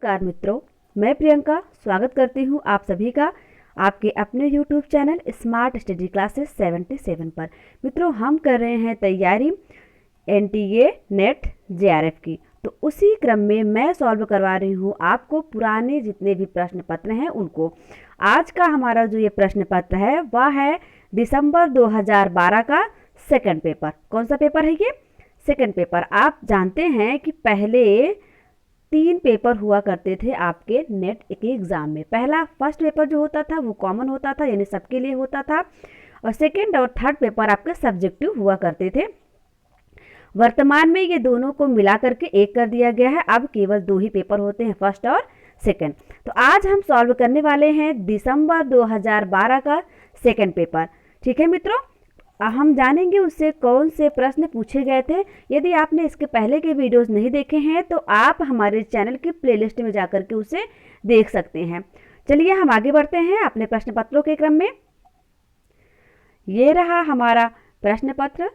नमस्कार मित्रों, मैं प्रियंका स्वागत करती हूँ आप सभी का आपके अपने YouTube channel smart study classes 77 पर। मित्रों, हम कर रहे हैं तैयारी NTA नेट JRF की। तो उसी क्रम में मैं सॉल्व करवा रही हूँ आपको पुराने जितने भी प्रश्न पत्र हैं उनको। आज का हमारा जो ये प्रश्न पत्र है वह है दिसंबर 2012 का सेकंड पेपर। कौन सा पेपर है ये? Second paper. आप जानते हैं कि पहले 3 पेपर हुआ करते थे आपके नेट के एग्ज़ाम में। पहला फर्स्ट पेपर जो होता था वो कॉमन होता था, यानी सबके लिए होता था, और सेकंड और थर्ड पेपर आपके सब्जेक्टिव हुआ करते थे। वर्तमान में ये दोनों को मिला करके एक कर दिया गया है। अब केवल 2 ही पेपर होते हैं, फर्स्ट और सेकंड। तो आज हम सॉल्व करने वाले हैं दिसंबर 2012 का सेकंड पेपर। ठीक है मित्रों, हम जानेंगे उससे कौन से प्रश्न पूछे गए थे। यदि आपने इसके पहले के वीडियोस नहीं देखे हैं तो आप हमारे चैनल की प्लेलिस्ट में जाकर के उसे देख सकते हैं। चलिए हम आगे बढ़ते हैं अपने प्रश्न पत्रों के क्रम में। ये रहा हमारा प्रश्न पत्र।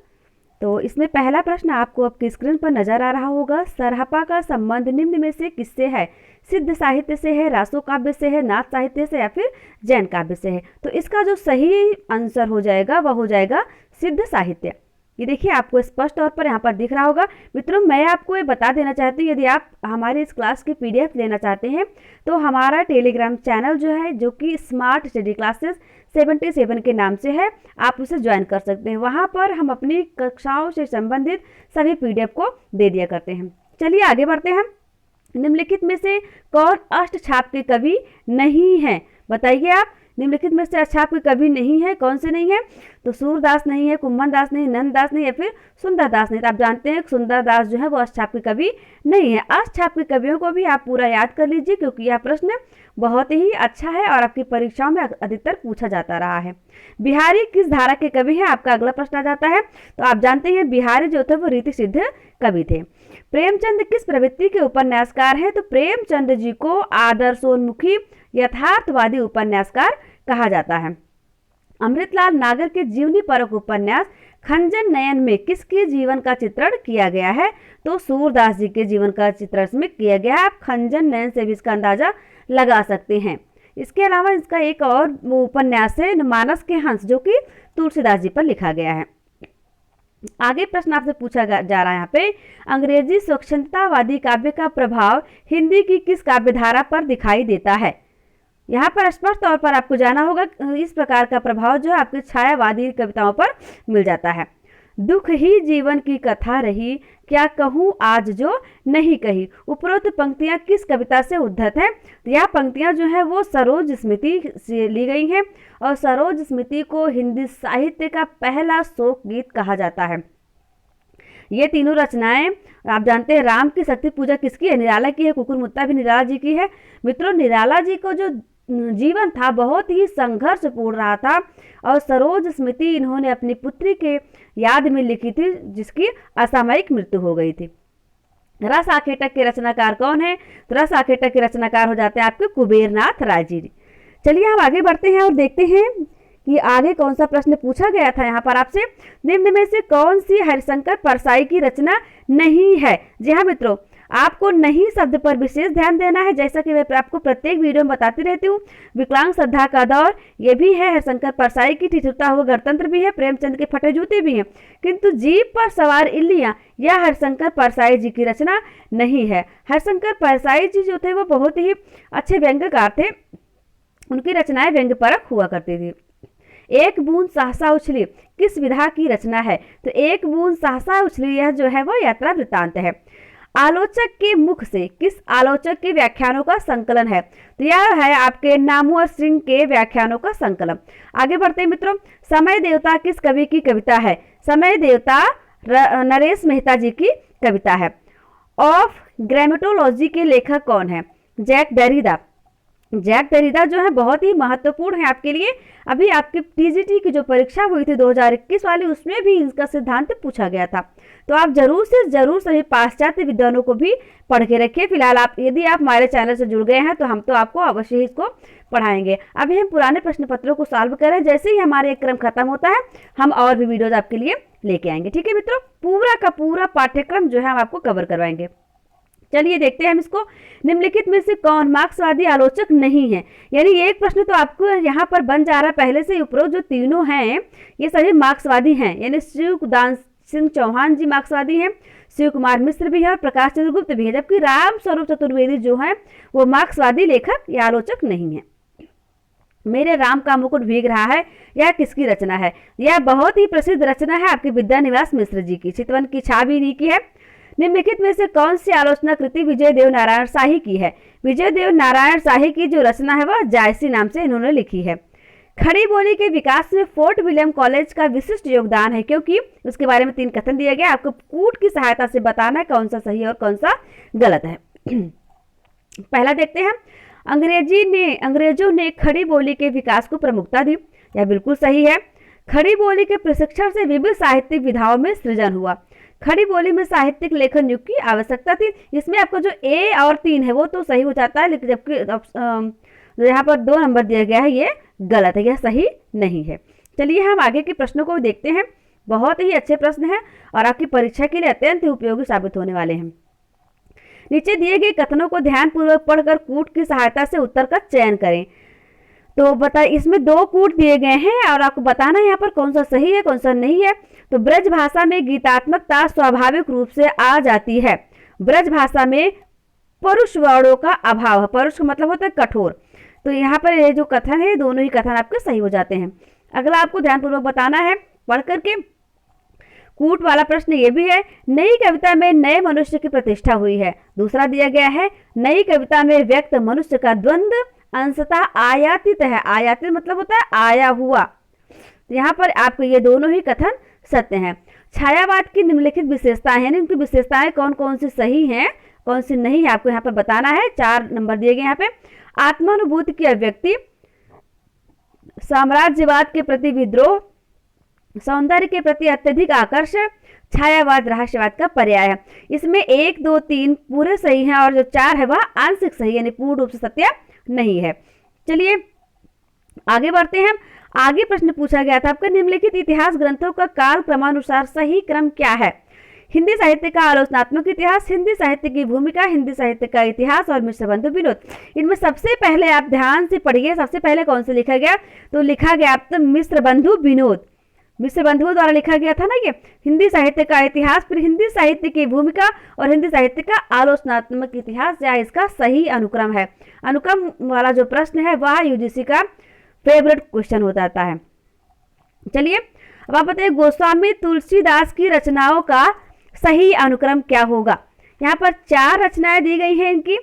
तो इसमें पहला प्रश्न आपको आपकी स्क्रीन पर नजर आ रहा होगा। सरहपा का संबंध निम्न में से किससे है? सिद्ध साहित्य से है, रासो काव्य से है, नाथ साहित्य से, या फिर जैन काव्य से है? तो इसका जो सही आंसर हो जाएगा वह हो जाएगा सिद्ध साहित्य। ये देखिए आपको स्पष्ट तौर पर यहाँ पर दिख रहा होगा। मित्रों, मैं आपको ये बता देना चाहती हूँ, यदि आप हमारी इस क्लास की PDF लेना चाहते हैं तो हमारा टेलीग्राम चैनल जो है, जो कि स्मार्ट स्टडी क्लासेस 77 के नाम से है, आप उसे ज्वाइन कर सकते हैं। वहाँ पर हम अपनी कक्षाओं से संबंधित सभी PDF को दे दिया करते हैं। चलिए आगे बढ़ते हैं। निम्नलिखित में से कौन अष्टछाप के कवि नहीं है? बताइए आप, निम्नलिखित में से अष्टछाप के कवि नहीं है, कौन से नहीं है? तो सूरदास नहीं है, कुंभन दास नहीं, नंददास नहीं, या फिर सुंदरदास नहीं। तो आप जानते हैं सुंदरदास जो है वो अष्टछाप के कवि नहीं है। अष्टछाप के कवियों को भी आप पूरा याद कर लीजिए, क्योंकि यह प्रश्न बहुत ही अच्छा है और आपकी परीक्षाओं में अधिकतर पूछा जाता रहा है। बिहारी किस धारा के कवि हैं? आपका अगला प्रश्न आ जाता है। तो आप जानते हैं बिहारी जो थे वो रीति सिद्ध कवि थे। प्रेमचंद किस प्रवृत्ति के उपन्यासकार हैं? तो प्रेमचंद जी को आदर्शोन्मुखी यथार्थवादी उपन्यासकार कहा जाता है। अमृतलाल नागर के जीवनी परक उपन्यास खंजन नयन में किसके जीवन का चित्रण किया गया है? तो सूरदास जी के जीवन का चित्रण इसमें किया गया है। आप खंजन नयन से भी इसका अंदाजा लगा सकते हैं। इसके अलावा इसका एक और उपन्यास है मानस के हंस, जो कि तुलसीदास जी पर लिखा गया है। आगे प्रश्न आपसे पूछा जा रहा है यहाँ पे, अंग्रेजी स्वच्छंदतावादी काव्य का प्रभाव हिंदी की किस काव्यधारा पर दिखाई देता है? यहाँ पर स्पष्ट तौर पर आपको जाना होगा। इस प्रकार का प्रभाव जो है आपके छायावादी कविताओं पर मिल जाता है। दुख ही जीवन की कथा रही, क्या कहूँ आज जो नहीं कही। उपरोक्त पंक्तियाँ किस कविता से उद्धत हैं? तो यह पंक्तियाँ जो है वो सरोज स्मृति से ली गई हैं, और सरोज स्मृति को हिंदी साहित्य का पहला शोक गीत कहा जाता है। ये तीनों रचनाएं आप जानते हैं राम की शक्ति पूजा किसकी है? निराला की है। कुकुर मुत्ता भी निराला जी की है। मित्रों, निराला जी को जो जीवन था बहुत ही संघर्षपूर्ण रहा था, और सरोज स्मृति इन्होंने अपनी पुत्री के याद में लिखी थी, जिसकी असामयिक मृत्यु हो गई थी। रस आखेटक के रचनाकार कौन है? तो रस आखेटक के रचनाकार हो जाते हैं आपके कुबेरनाथ राय जी। चलिए हम आगे बढ़ते हैं और देखते हैं कि आगे कौन सा प्रश्न पूछा गया था यहाँ पर आपसे। निम्न में से कौन सी हरिशंकर परसाई की रचना नहीं है? जी हाँ मित्रों, आपको नहीं शब्द पर विशेष ध्यान देना है। जैसा कि मैं आपको प्रत्येक वीडियो में बताती रहती हूँ, विकलांग श्रद्धा का दौर ये भी है, हरिशंकर परसाई की ठिठुरता हुआ गणतंत्र भी है, प्रेमचंद के फटे जूते भी हैं, किंतु जीप पर सवार इल्लियाँ यह हरिशंकर परसाई जी की रचना नहीं है। हरिशंकर परसाई जी जो थे वो बहुत ही अच्छे व्यंग्यकार थे। उनकी रचनाएं व्यंग्य परक हुआ करती थी। एक बूंद सहसा उछली किस विधा की रचना है? तो एक बूंद सहसा उछली यह जो है वो यात्रा वृत्तांत है। आलोचक के मुख से किस आलोचक के व्याख्यानों का संकलन है? तो यह है आपके नामुअर सिंह के व्याख्यानों का संकलन। आगे बढ़ते हैं मित्रों। समय देवता किस कवि की कविता है? समय देवता नरेश मेहता जी की कविता है। ऑफ ग्रामेटोलॉजी के लेखक कौन है? Jack Derrida. जैक डेरिडा जो है बहुत ही महत्वपूर्ण है आपके लिए। अभी आपकी TGT की जो परीक्षा हुई थी 2021 वाली, उसमें भी इसका सिद्धांत पूछा गया था। तो आप जरूर से जरूर सभी पाश्चात्य विद्वानों को भी पढ़ के रखिए। फिलहाल आप यदि आप हमारे चैनल से जुड़ गए हैं तो हम तो आपको अवश्य ही इसको पढ़ाएंगे। अभी हम पुराने प्रश्न पत्रों को सॉल्व करें। जैसे ही हमारे एक क्रम खत्म होता है हम और भी वीडियोज आपके लिए लेके आएंगे। ठीक है मित्रों, पूरा का पूरा पाठ्यक्रम जो है हम आपको कवर करवाएंगे। चलिए देखते हैं हम इसको। निम्नलिखित में से कौन मार्क्सवादी आलोचक नहीं है? यानी ये एक प्रश्न तो आपको यहाँ पर बन जा रहा है पहले से। उपरोक्त जो तीनों हैं ये सभी मार्क्सवादी हैं, यानी शिवदान सिंह चौहान जी मार्क्सवादी हैं, शिव कुमार मिश्र भी है और प्रकाश चंद्र गुप्त भी है, जबकि राम स्वरूप चतुर्वेदी जो है वो मार्क्सवादी लेखक या आलोचक नहीं है। मेरे राम का मुकुट भीग रहा है, यह किसकी रचना है? यह बहुत ही प्रसिद्ध रचना है आपके विद्यानिवास मिश्र जी की। चितवन की छाव इन्हीं की है। निम्नलिखित में से कौन सी आलोचना कृति विजय देव नारायण शाही की है? विजय देव नारायण शाही की जो रचना है वह जायसी नाम से इन्होंने लिखी है। खड़ी बोली के विकास में फोर्ट विलियम कॉलेज का विशिष्ट योगदान है, क्योंकि उसके बारे में 3 कथन दिया गया। आपको कूट की सहायता से बताना है कौन सा सही है और कौन सा गलत है। पहला देखते हैं, अंग्रेजों ने खड़ी बोली के विकास को प्रमुखता दी। यह बिल्कुल सही है। खड़ी बोली के प्रशिक्षण से विविध साहित्यिक विधाओं में सृजन हुआ। खड़ी बोली में साहित्यिक लेखन युग की आवश्यकता थी। इसमें आपको जो ए और 3 है वो तो सही हो जाता है, लेकिन जबकि जो यहाँ पर 2 नंबर दिया गया है ये गलत है, यह सही नहीं है। चलिए हम आगे के प्रश्नों को देखते हैं। बहुत ही अच्छे प्रश्न हैं और आपकी परीक्षा के लिए अत्यंत उपयोगी साबित होने वाले हैं। नीचे दिए गए कथनों को ध्यानपूर्वक पढ़कर कूट की सहायता से उत्तर का चयन करें। तो बताइए, इसमें 2 कूट दिए गए हैं और आपको बताना है यहाँ पर कौन सा सही है कौन सा नहीं है। तो ब्रज भाषा में गीतात्मकता स्वाभाविक रूप से आ जाती है। ब्रज भाषा में परुष वर्णों का अभाव है। परुष का मतलब होता है कठोर। तो यहाँ पर ये जो कथन है दोनों ही कथन आपके सही हो जाते हैं। अगला आपको ध्यानपूर्वक बताना है पढ़ करके। कूट वाला प्रश्न ये भी है, नई कविता में नए मनुष्य की प्रतिष्ठा हुई है। दूसरा दिया गया है, नई कविता में व्यक्त मनुष्य का द्वंद्व अंशतः आयातित है। आयातित मतलब होता है आया हुआ। तो यहाँ पर आपको ये दोनों ही कथन सत्य हैं। छायावाद की निम्नलिखित विशेषताएं हैं, इनकी विशेषताएं कौन कौन सी सही हैं कौन सी नहीं है आपको यहाँ पर बताना है। 4 नंबर दिए गए यहाँ पे। आत्मानुभूति की अभिव्यक्ति, साम्राज्यवाद के प्रति विद्रोह, सौंदर्य के प्रति अत्यधिक आकर्षण, छायावाद रहस्यवाद का पर्याय है। इसमें 1, 2, 3 पूरे सही हैं और जो 4 है वह आंशिक सही यानी पूर्ण रूप से सत्य नहीं है। चलिए आगे बढ़ते हैं। आगे प्रश्न पूछा गया था आपका, निम्नलिखित इतिहास ग्रंथों का काल क्रमानुसार सही क्रम क्या है? हिंदी साहित्य का आलोचनात्मक इतिहास, हिंदी साहित्य की भूमिका, हिंदी साहित्य का इतिहास और मिश्र बंधु विनोद। इनमें सबसे पहले आप ध्यान से पढ़िए, सबसे पहले कौन से लिखा गया? तो लिखा गया आपका मिश्र बंधु विनोद। मिश्र बंधुओं द्वारा लिखा गया था ना ये। हिंदी साहित्य का इतिहास, फिर हिंदी साहित्य की भूमिका और हिंदी साहित्य का आलोचनात्मक इतिहास, या इसका सही अनुक्रम है। अनुक्रम वाला जो प्रश्न है वह यूजीसी का फेवरेट क्वेश्चन हो जाता है। चलिए अब आप बताइए, गोस्वामी तुलसीदास की रचनाओं का सही अनुक्रम क्या होगा? यहाँ पर 4 रचनाएं दी गई हैं इनकी,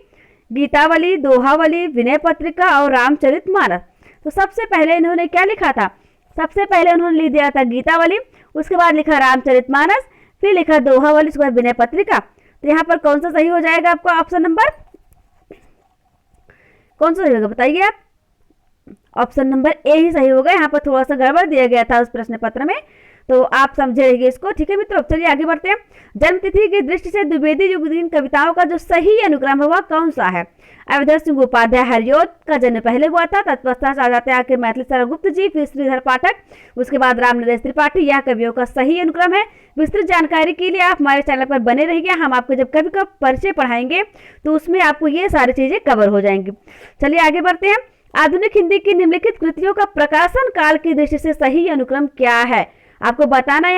गीतावली, दोहावली, विनय पत्रिका और रामचरितमानस। तो सबसे पहले इन्होंने क्या लिखा था? सबसे पहले उन्होंने लिख दिया था गीतावली, उसके बाद लिखा रामचरितमानस, फिर लिखा दोहावली, उसके बाद विनय पत्रिका। तो यहाँ पर कौन सा सही हो जाएगा आपका? ऑप्शन नंबर कौन सा सही होगा बताइए आप? ऑप्शन नंबर ए ही सही होगा। यहाँ पर थोड़ा सा गड़बड़ दिया गया था उस प्रश्न पत्र में, तो आप समझेंगे इसको। ठीक है मित्रों, चलिए आगे बढ़ते हैं। जन्मतिथि की दृष्टि से द्विवेदी युग की कविताओं का जो सही अनुक्रम है वह कौन सा है? अवधर सिंह उपाध्याय हरियोत का जन्म पहले हुआ था, तत्पश्चात आ जाते हैं आके मैथिली शरण गुप्त जी, फिर श्रीधर पाठक, उसके बाद रामनरेश त्रिपाठी। यह कवियों का सही अनुक्रम है। विस्तृत जानकारी के लिए आप हमारे चैनल पर बने रहिए। हम आपको जब कभी का परिचय पढ़ाएंगे तो उसमें आपको ये सारी चीजें कवर हो जाएंगी। चलिए आगे बढ़ते हैं। आधुनिक हिंदी की निम्नलिखित कृतियों का प्रकाशन काल की दृष्टि से सही अनुक्रम क्या है? आपको बताना है।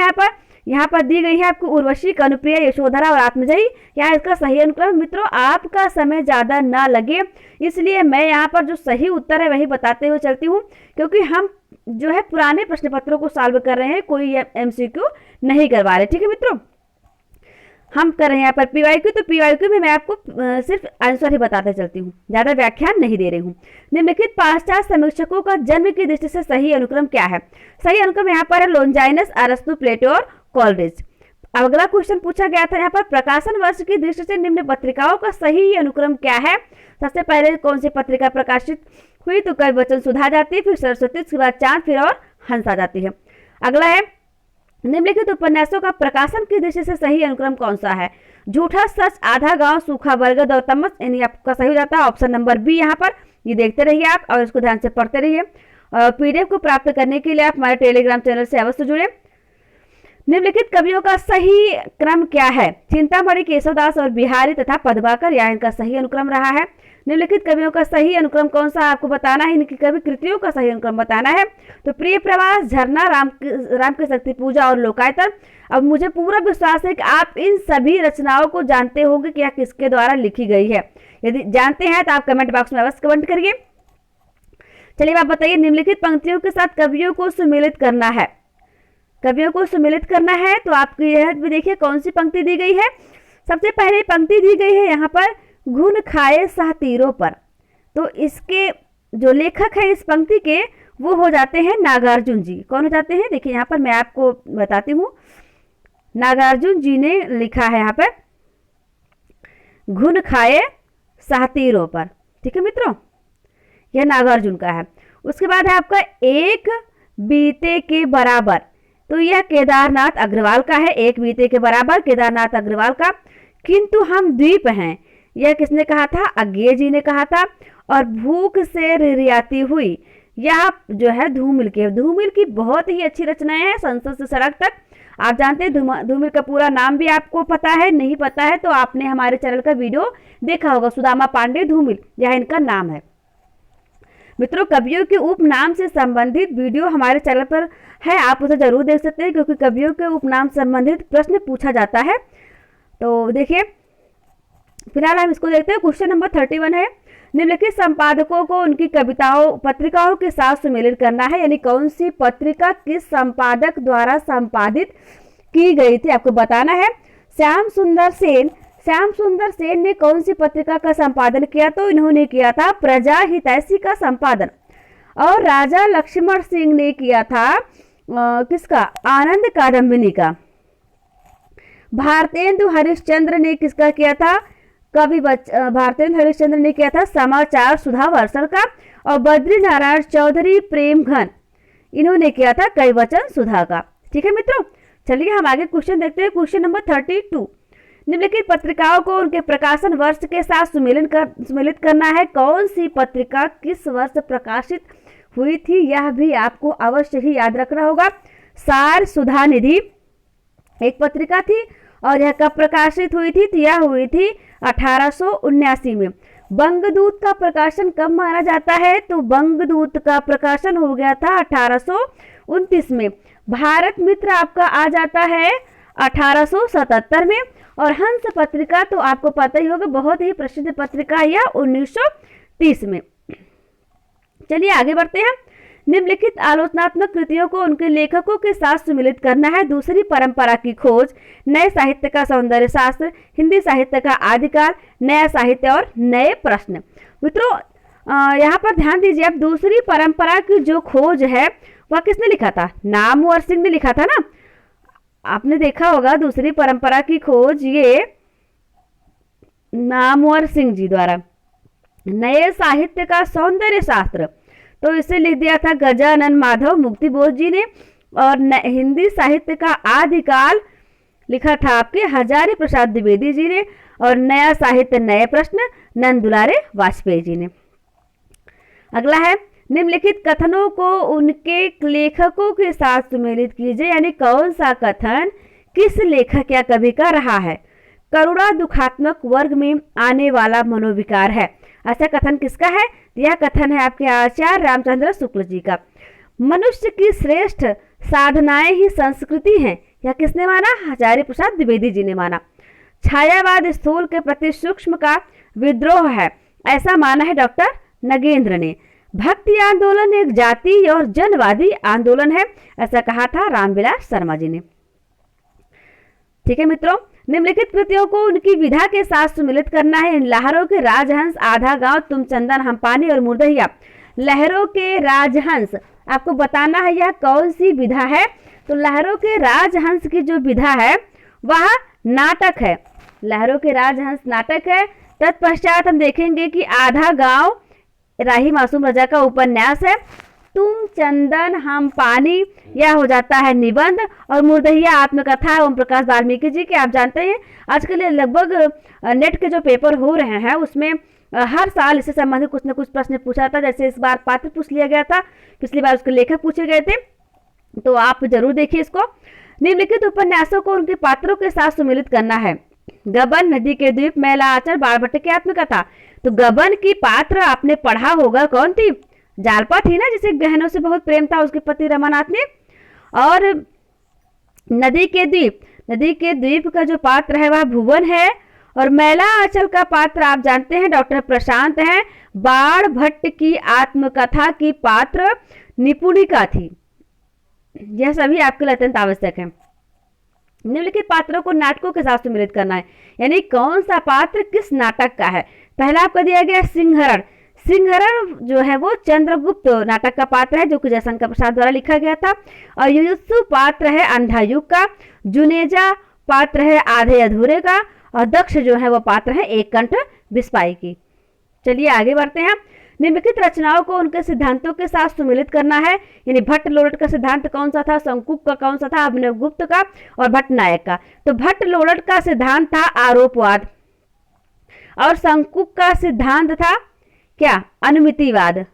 यहाँ पर दी गई है आपको उर्वशी, कनुप्रिया, यशोधरा और आत्मजयी। यहाँ इसका सही अनुक्रम। मित्रों आपका समय ज्यादा ना लगे इसलिए मैं यहाँ पर जो सही उत्तर है वही बताते हुए चलती हूँ, क्योंकि हम जो है पुराने प्रश्न पत्रों को सॉल्व कर रहे हैं, कोई एमसीक्यू नहीं करवा रहे। ठीक है मित्रों, हम कर रहे हैं यहाँ पर पीवाईक्यू। तो पीवाईक्यू में मैं आपको सिर्फ आंसर ही बताते चलती हूँ, ज्यादा व्याख्यान नहीं दे रही हूँ। निम्नलिखित पाश्चात्य समीक्षकों का जन्म की दृष्टि से सही अनुक्रम क्या है? सही अनुक्रम यहाँ पर है लोनजाइनस, अरस्तु, प्लेटो और कॉलरिज। अगला क्वेश्चन पूछा गया था यहाँ पर, प्रकाशन वर्ष की दृष्टि से निम्न पत्रिकाओं का सही अनुक्रम क्या है? सबसे पहले कौन सी पत्रिका प्रकाशित हुई? तो कवि वचन सुधा जाती है, फिर सरस्वती, उसके बाद चांद, फिर और हंस आ जाती है। अगला है, निम्नलिखित उपन्यासों का प्रकाशन की दृष्टि से सही अनुक्रम कौन सा है? झूठा सच, आधा गांव, सूखा बरगद और तमस, यानी आपका सही हो जाता है ऑप्शन नंबर बी। यहाँ पर ये देखते रहिए आप और इसको ध्यान से पढ़ते रहिए। पीडीएफ को प्राप्त करने के लिए आप हमारे टेलीग्राम चैनल से अवश्य जुड़े। निम्नलिखित कवियों का सही क्रम क्या है? चिंतामणि, केशवदास और बिहारी तथा पद्माकर, या इनका सही अनुक्रम रहा है? निम्नलिखित कवियों का सही अनुक्रम कौन सा आपको बताना है, इनकी कवि कृतियों का सही अनुक्रम बताना है। तो प्रिय प्रवास, झरना, राम की शक्ति पूजा और लोकायतन। अब मुझे पूरा विश्वास है कि आप इन सभी रचनाओं को जानते होंगे कि यह किसके द्वारा लिखी गई है। यदि जानते हैं तो आप कमेंट बॉक्स में अवश्य कमेंट करिए। चलिए आप बताइए, निम्नलिखित पंक्तियों के साथ कवियों को सुमेलित करना है। कवियों को सुमेलित करना है तो आपकी यह भी देखिए कौन सी पंक्ति दी गई है। सबसे पहले पंक्ति दी गई है यहाँ पर, घुन खाए सह तीरों पर। तो इसके जो लेखक है इस पंक्ति के वो हो जाते हैं नागार्जुन जी। कौन हो जाते हैं? देखिए यहाँ पर मैं आपको बताती हूँ, नागार्जुन जी ने लिखा है यहाँ पर, घुन खाए सह तीरों पर। ठीक है मित्रों, यह नागार्जुन का है। उसके बाद है आपका एक बीते के बराबर। तो यह केदारनाथ अग्रवाल का है, एक बीते के बराबर केदारनाथ अग्रवाल का। किंतु हम द्वीप हैं, यह किसने कहा था? अज्ञेय जी ने कहा था। और भूख से रिरियाती हुई, यह जो है धूमिल की। धूमिल की बहुत ही अच्छी रचनाएं हैं, संसद से सड़क तक। आप जानते हैं धूमिल का पूरा नाम भी आपको पता है? नहीं पता है तो आपने हमारे चैनल का वीडियो देखा होगा, सुदामा पांडे धूमिल, यह इनका नाम है। मित्रों, कवियों के उपनाम से संबंधित वीडियो हमारे चैनल पर है, आप उसे जरूर देख सकते हैं, क्योंकि कवियों के उपनाम से संबंधित प्रश्न पूछा जाता है। तो देखिए, फिलहाल हम इसको देखते हैं। क्वेश्चन नंबर 31 है, निम्नलिखित संपादकों को उनकी कविताओं पत्रिकाओं के साथ सुमेलित करना है। यानी कौन सी पत्रिका किस संपादक द्वारा संपादित की गई थी आपको बताना है। श्याम सुंदर सेन ने कौन सी पत्रिका का संपादन किया? तो इन्होंने किया था प्रजा हितैषी का संपादन। और राजा लक्ष्मण सिंह ने किया था किसका? आनंद कादम्बिनी का। भारतेंदु हरिश्चंद्र ने किसका किया था? भारतेंदु हरिश्चंद्र ने किया था समाचार सुधा वर्षण का। और बद्री नारायण चौधरी प्रेमघन, इन्होंने किया था कविवचन सुधा का। ठीक है मित्रों, चलिए हम आगे क्वेश्चन देखते हैं। क्वेश्चन नंबर 32, निम्नलिखित पत्रिकाओं को उनके प्रकाशन वर्ष के साथ सुमेलित करना है। कौन सी पत्रिका किस वर्ष प्रकाशित हुई थी, यह भी आपको अवश्य ही याद रखना होगा। सार सुधा निधि एक पत्रिका थी, और यह कब प्रकाशित हुई थी? तो यह हुई थी 1879 में। बंगदूत का प्रकाशन कब माना जाता है? तो बंगदूत का प्रकाशन हो गया था 1829 में। भारत मित्र आपका आ जाता है 1877 में। और हंस पत्रिका तो आपको पता ही होगा, बहुत ही प्रसिद्ध पत्रिका, यह 1930 में। चलिए आगे बढ़ते हैं। निम्नलिखित आलोचनात्मक कृतियों को उनके लेखकों के साथ सुमेलित करना है। दूसरी परंपरा की खोज, नए साहित्य का सौंदर्य शास्त्र, हिंदी साहित्य का आदिकाल, नया साहित्य और नए प्रश्न। मित्रों, यहाँ पर ध्यान दीजिए, अब दूसरी परंपरा की जो खोज है वह किसने लिखा था? नामवर सिंह ने लिखा था ना। आपने देखा होगा दूसरी परंपरा की खोज ये नामवर सिंह जी द्वारा। नए साहित्य का सौंदर्य शास्त्र तो इसे लिख दिया था गजानन माधव मुक्ति बोस जी ने। और हिंदी साहित्य का आदिकाल लिखा था आपके हजारी प्रसाद द्विवेदी जी ने। और नया साहित्य नए प्रश्न नंद दुलारे वाजपेयी जी ने। अगला है, निम्नलिखित कथनों को उनके लेखकों के साथ सुमेलित कीजिए। यानी कौन सा कथन किस लेखक या कवि का रहा है? करुणा दुखात्मक वर्ग में आने वाला मनोविकार है। ऐसा कथन किसका है? यह कथन है आपके आचार्य रामचंद्र शुक्ल जी का। मनुष्य की श्रेष्ठ साधनाएं ही संस्कृति हैं, यह किसने माना? हजारी प्रसाद द्विवेदी जी ने माना। छायावाद स्थूल के प्रति सूक्ष्म का विद्रोह है, ऐसा माना है डॉक्टर नगेंद्र ने। भक्ति आंदोलन एक जाति और जनवादी आंदोलन है, ऐसा कहा था रामविलास शर्मा जी ने। ठीक है मित्रों, निम्नलिखित कृतियों को उनकी विधा के साथ सुमेलित करना है। लहरों के राजहंस, आधा गांव, तुम चंदन हम पानी और मुर्दहिया। लहरों के राजहंस आपको बताना है यह कौन सी विधा है। तो लहरों के राजहंस की जो विधा है वह नाटक है। लहरों के राजहंस नाटक है। तत्पश्चात हम देखेंगे कि आधा गांव राही मासूम रजा का उपन्यास है। तुम चंदन हम पानी यह हो जाता है निबंध। और मुर्दहिया आत्मकथा ओम प्रकाश वाल्मीकि जी की। आप जानते हैं आजकल लगभग नेट के जो पेपर हो रहे हैं उसमें हर साल इससे संबंधित कुछ न कुछ प्रश्न पूछा था। जैसे इस बार पात्र पूछ लिया गया था, पिछली बार उसके लेखक पूछे गए थे, तो आप जरूर देखिए इसको। निम्नलिखित उपन्यासों को उनके पात्रों के साथ सुमिलित करना है। गबन, नदी के द्वीप, मैला आंचल, बाणभट्ट की आत्मकथा। तो गबन की पात्र आपने पढ़ा होगा, कौन थी? जालपा थी ना, जिसे गहनों से बहुत प्रेम था उसके पति रमानाथ ने। और नदी के द्वीप, नदी के द्वीप का जो पात्र है वह भुवन है। और मैला आंचल का पात्र आप जानते हैं डॉक्टर प्रशांत हैं। बाणभट्ट की आत्मकथा की पात्र निपुणिका थी। यह सभी आपके लिए अत्यंत आवश्यक है। निम्नलिखित पात्रों को नाटकों के साथ सम्मिलित करना है, यानी कौन सा पात्र किस नाटक का है। पहला आपका दिया गया सिंहरण। सिंहरण जो है वो चंद्रगुप्त नाटक का पात्र है, जो कि जयशंकर प्रसाद द्वारा लिखा गया था। और युयुत्सु पात्र है अंधा युग का। जुनेजा पात्र है आधे अधूरे का। और दक्ष जो है वो पात्र है एक कंठ बिस्पाई की। चलिए आगे बढ़ते हैं। निम्नलिखित रचनाओं को उनके सिद्धांतों के साथ सुमिलित करना है, यानी भट्ट लोड़ट का सिद्धांत कौन सा था, शंकुक का कौन सा था, अभिनवगुप्त का और भट्ट नायक का। तो भट्ट लोड़ट का सिद्धांत था आरोपवाद और शंकुक का सिद्धांत था क्या, अनुमितिवाद।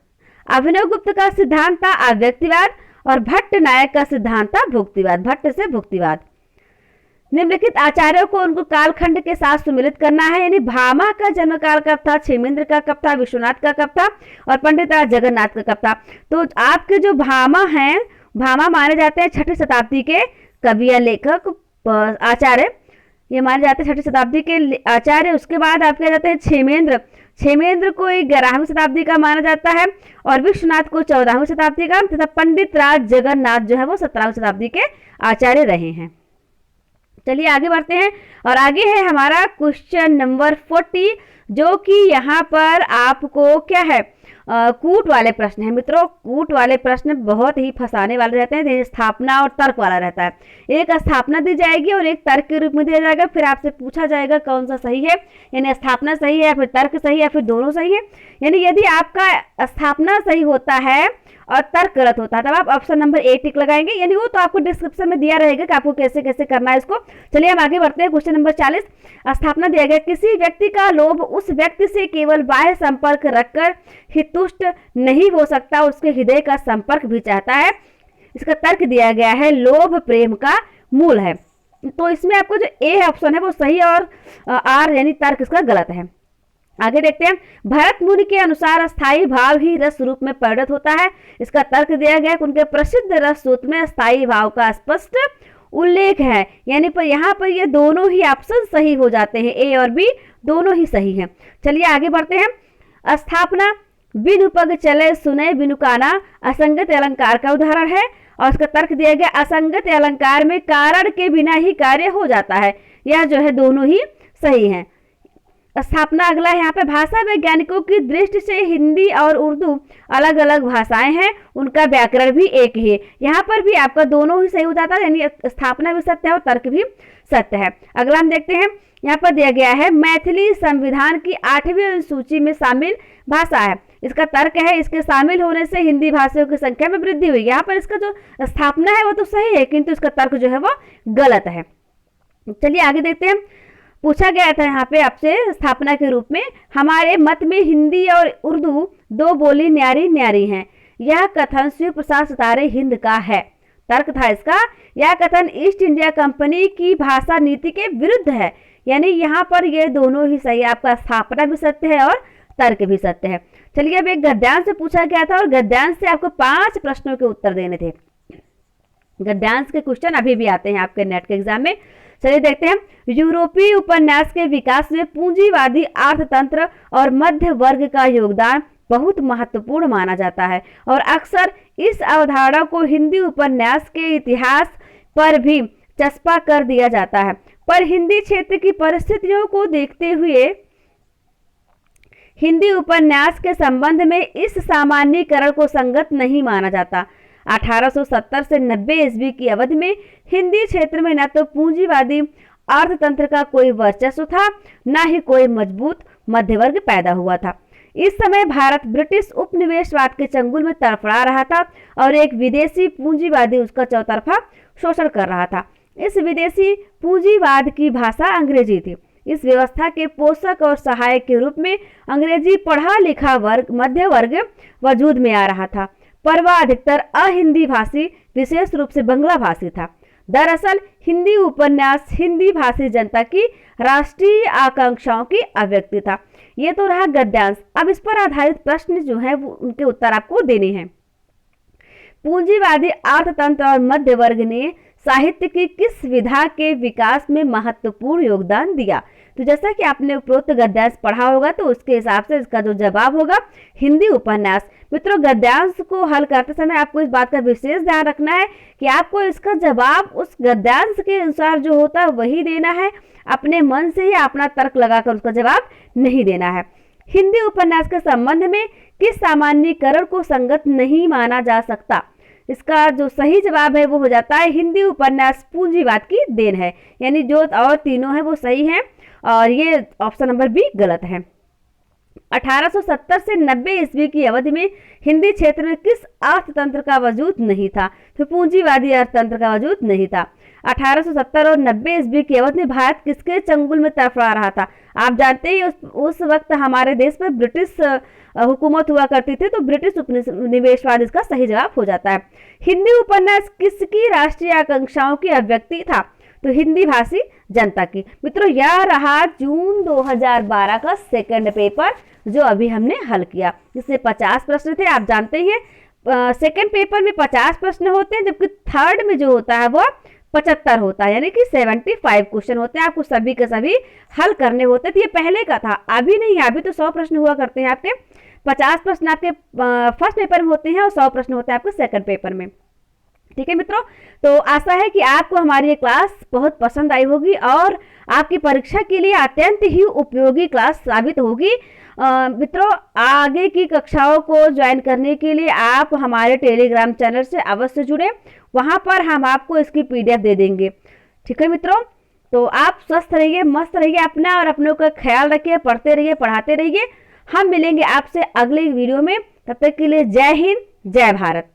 अभिनवगुप्त का सिद्धांत था अव्यक्तिवाद और भट्ट नायक का सिद्धांत था भुक्तिवाद, भट्ट से भुक्तिवाद। निम्नलिखित आचार्यों को उनको कालखंड के साथ सुमिलित करना है, यानी भामा का जन्म काल कब था, क्षेमेंद्र का कब था, विश्वनाथ का कब था और पंडित राज जगन्नाथ का कब था। तो आपके जो भामा हैं, भामा माने जाते हैं 6ठी शताब्दी के कवि या लेखक आचार्य, ये माने जाते हैं 6ठी शताब्दी के आचार्य। उसके बाद आपके आ जाते हैं क्षेमेंद्र। क्षेमेंद्र को 11वीं शताब्दी का माना जाता है और विश्वनाथ को 14वीं शताब्दी का, तथा पंडित राज जगन्नाथ जो है वो 17वीं शताब्दी के आचार्य रहे हैं। चलिए आगे बढ़ते हैं और आगे है हमारा क्वेश्चन नंबर 40, जो कि यहाँ पर आपको क्या है, कूट वाले प्रश्न है। मित्रों, कूट वाले प्रश्न बहुत ही फंसाने वाले रहते हैं, जैसे स्थापना और तर्क वाला रहता है। एक स्थापना दी जाएगी और एक तर्क के रूप में दिया जाएगा, फिर आपसे पूछा जाएगा कौन सा सही है, यानी स्थापना सही है या फिर तर्क सही है या फिर दोनों सही है। यानी यदि आपका स्थापना सही होता है और तर्क गलत होता है तब आप ऑप्शन नंबर ए टिक लगाएंगे, यानी वो तो आपको डिस्क्रिप्शन में दिया रहेगा कि आपको कैसे कैसे करना है इसको। चलिए हम आगे बढ़ते हैं। क्वेश्चन नंबर 40, स्थापना दिया गया, किसी व्यक्ति का लोभ उस व्यक्ति से केवल बाह्य संपर्क रखकर ही तुष्ट नहीं हो सकता, उसके हृदय का संपर्क भी चाहता है। इसका तर्क दिया गया है लोभ प्रेम का मूल है। तो इसमें आपको जो ए ऑप्शन है वो सही है और आर यानी तर्क इसका गलत है। आगे देखते हैं। भरत मुनि के अनुसार स्थायी भाव ही रस रूप में परिणत होता है। इसका तर्क दिया गया कि उनके प्रसिद्ध रस सूत्र में स्थायी भाव का स्पष्ट उल्लेख है, यानी पर यहाँ पर ये दोनों ही ऑप्शन सही हो जाते हैं, ए और बी दोनों ही सही हैं। चलिए आगे बढ़ते हैं। स्थापना बिनु पग चले सुने बिनु काना असंगत अलंकार का उदाहरण है और इसका तर्क दिया गया असंगत अलंकार में कारण के बिना ही कार्य हो जाता है। यह जो है दोनों ही सही हैं। स्थापना अगला है, यहाँ पे भाषा वैज्ञानिकों की दृष्टि से हिंदी और उर्दू अलग अलग भाषाएं हैं, उनका व्याकरण भी एक ही है। यहाँ पर भी आपका दोनों ही सही हो जाता है, यानी स्थापना भी सत्य है और तर्क भी सत्य है। अगला हम देखते हैं। यहाँ पर दिया गया है मैथिली संविधान की 8वीं अनुसूची में शामिल भाषा है। इसका तर्क है इसके शामिल होने से हिंदी भाषियों की संख्या में वृद्धि हुई। यहाँ पर इसका जो स्थापना है वो तो सही है, किंतु इसका तर्क जो है वो गलत है। चलिए आगे देखते हैं। पूछा गया था यहाँ पे आपसे स्थापना के रूप में, हमारे मत में हिंदी और उर्दू दो बोली न्यारी न्यारी हैं। यह कथन शिव प्रसाद सितारे हिंद का है। तर्क था इसका, यह कथन ईस्ट इंडिया कंपनी की भाषा नीति के विरुद्ध है। यानी यहाँ पर ये दोनों ही सही है, आपका स्थापना भी सत्य है और तर्क भी सत्य है। चलिए अब एक गद्यांश से पूछा गया था और गद्यांश से आपको 5 प्रश्नों के उत्तर देने थे। गद्यांश के क्वेश्चन अभी भी आते हैं आपके नेट के एग्जाम में। चलिए देखते हैं। यूरोपीय उपन्यास के विकास में पूंजीवादी अर्थतंत्र और मध्य वर्ग का योगदान बहुत महत्वपूर्ण माना जाता है और अक्सर इस अवधारणा को हिंदी उपन्यास के इतिहास पर भी चस्पा कर दिया जाता है, पर हिंदी क्षेत्र की परिस्थितियों को देखते हुए हिंदी उपन्यास के संबंध में इस सामान्यीकरण को संगत नहीं माना जाता। 1870 से 90 ईस्वी की अवधि में हिंदी क्षेत्र में न तो पूंजीवादी अर्थतंत्र का कोई वर्चस्व था, न ही कोई मजबूत मध्यवर्ग पैदा हुआ था। इस समय भारत ब्रिटिश उपनिवेशवाद के चंगुल में तड़फड़ा रहा था और एक विदेशी पूंजीवादी उसका चौतरफा शोषण कर रहा था। इस विदेशी पूंजीवाद की भाषा अंग्रेजी थी। इस व्यवस्था के पोषक और सहायक के रूप में अंग्रेजी पढ़ा लिखा वर्ग मध्य वर्ग वजूद में आ रहा था, पर वह अधिकतर अहिंदी भाषी विशेष रूप से बंगला भाषी था। दरअसल हिंदी उपन्यास हिंदी भाषी जनता की राष्ट्रीय आकांक्षाओं की अभिव्यक्ति था। ये तो रहा गद्यांश। अब इस पर आधारित प्रश्न जो है वो उनके उत्तर आपको देने हैं। पूंजीवादी अर्थतंत्र और मध्य वर्ग ने साहित्य की किस विधा के विकास में महत्वपूर्ण योगदान दिया? तो जैसा कि आपने उपरोक्त गद्यांश पढ़ा होगा तो उसके हिसाब से इसका जो जवाब होगा हिंदी उपन्यास। मित्रों, गद्यांश को हल करते समय आपको इस बात का विशेष ध्यान रखना है कि आपको इसका जवाब उस गद्यांश के अनुसार जो होता है वही देना है, अपने मन से या अपना तर्क लगाकर उसका जवाब नहीं देना है। हिंदी उपन्यास के संबंध में किस सामान्यीकरण को संगत नहीं माना जा सकता? इसका जो सही जवाब है वो हो जाता है हिंदी उपन्यास पूंजीवाद की देन है, यानी जो और तीनों है वो सही हैं और ये ऑप्शन नंबर बी गलत है। 1870 से 90 ईस्वी की अवधि में हिंदी क्षेत्र में किस अर्थतंत्र का वजूद नहीं था? तो पूंजीवादी अर्थतंत्र का वजूद नहीं था। 1870 और 90 ईस्वी की अवधि में भारत किसके चंगुल में तड़फड़ा रहा था? आप जानते ही उस वक्त हमारे देश में ब्रिटिश हुकूमत हुआ करती थी, तो ब्रिटिश उपनिवेशवाद इसका सही जवाब हो जाता है। हिंदी उपन्यास किसकी राष्ट्रीय आकांक्षाओं की अभिव्यक्ति था? तो हिंदी भाषी जनता की। मित्रों, यह रहा जून 2012 का सेकंड पेपर जो अभी हमने हल किया, जिसमें 50 प्रश्न थे। आप जानते ही हैं सेकंड पेपर में 50 प्रश्न होते हैं, जबकि थर्ड में जो होता है वो 75 होता है, यानी कि 75 क्वेश्चन होते हैं। आपको सभी के सभी हल करने होते थे। ये पहले का था, अभी नहीं है। अभी तो 100 प्रश्न हुआ करते हैं आपके। 50 प्रश्न आपके फर्स्ट पेपर में होते हैं और 100 प्रश्न होते हैं आपके सेकंड पेपर में। ठीक है मित्रों, तो आशा है कि आपको हमारी ये क्लास बहुत पसंद आई होगी और आपकी परीक्षा के लिए अत्यंत ही उपयोगी क्लास साबित होगी। मित्रों, आगे की कक्षाओं को ज्वाइन करने के लिए आप हमारे टेलीग्राम चैनल से अवश्य जुड़ें। वहां पर हम आपको इसकी PDF दे देंगे। ठीक है मित्रों, तो आप स्वस्थ रहिए, मस्त रहिए, अपना और अपनों का ख्याल रखिए, पढ़ते रहिए, पढ़ाते रहिए। हम मिलेंगे आपसे अगले वीडियो में। तब तक के लिए जय हिंद, जय भारत।